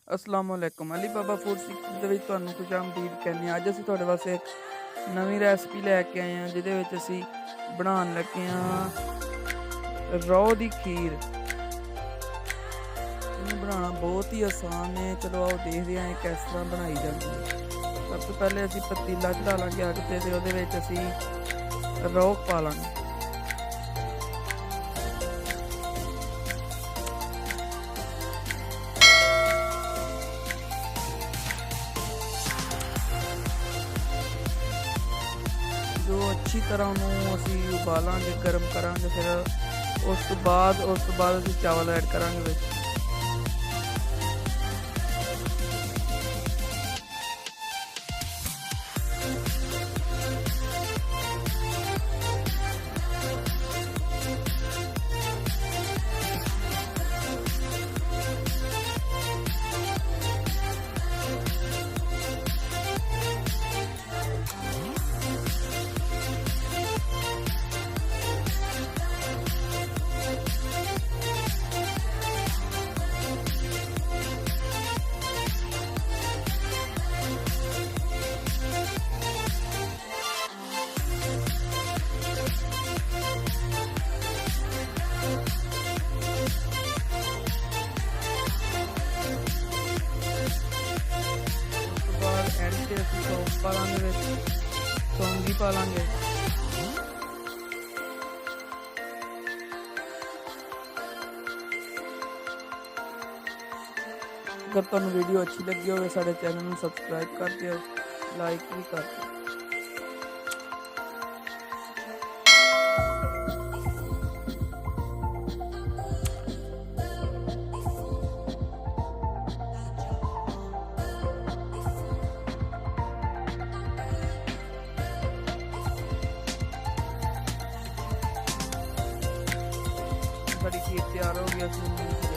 अस्सलाम वालेकुम अली बाबा food secret ਦੇ ਵਿੱਚ ਤੁਹਾਨੂੰ ਖੁਸ਼ਾਮਦੀਦ ਕਹਿੰਦੇ ਹਾਂ। ਅੱਜ ਅਸੀਂ ਤੁਹਾਡੇ ਵਾਸਤੇ ਇੱਕ ਨਵੀਂ ਰੈਸਪੀ ਲੈ ਕੇ ਆਏ ਹਾਂ ਜਿਹਦੇ ਵਿੱਚ ਅਸੀਂ ਬਣਾਉਣ ਲੱਗੇ ਹਾਂ ਰੋਹ ਦੀ ਖੀਰ। ਇਹਨੂੰ ਬਣਾਉਣਾ ਬਹੁਤ ਹੀ ਆਸਾਨ ਹੈ। ਚਲੋ ਆਓ ਦੇਖਦੇ ਹਾਂ ਇਹ ਕਿਸ ਤਰ੍ਹਾਂ ਬਣਾਈ ਜਾਂਦੀ ਹੈ। ਸਭ ਤੋਂ ਪਹਿਲੇ ਅਸੀਂ ਪਤੀਲਾ ਚੜਾ ਲਾਂਗੇ ਅੱਗ ਤੇ ਉਹਦੇ ਵਿੱਚ ਅਸੀਂ ਰੋਹ ਪਾ ਲਾਂਗੇ। जो अच्छी तरह ਉਹਨੂੰ ਅਸੀਂ ਉਬਾਲਾਂਗੇ ਗਰਮ ਕਰਾਂਗੇ। ਫਿਰ ਉਸ ਤੋਂ ਬਾਅਦ ਅਸੀਂ ਚਾਵਲ ਐਡ ਕਰਾਂਗੇ ਵਿੱਚ। एंड से ਅਸੀਂ सौंफ पा लांगे ਵਿੱਚ सौंगी पा लांगे। अगर ਤੁਹਾਨੂੰ ਵੀਡੀਓ ਅੱਛੀ ਲੱਗੀ ਹੋਵੇ ਸਾਡੇ ਚੈਨਲ ਨੂੰ ਸਬਸਕ੍ਰਾਈਬ ਕਰ ਦਿਓ, ਲਾਈਕ ਵੀ ਕਰ ਦਿਓ। साड़ी खीर तैयार हो गया।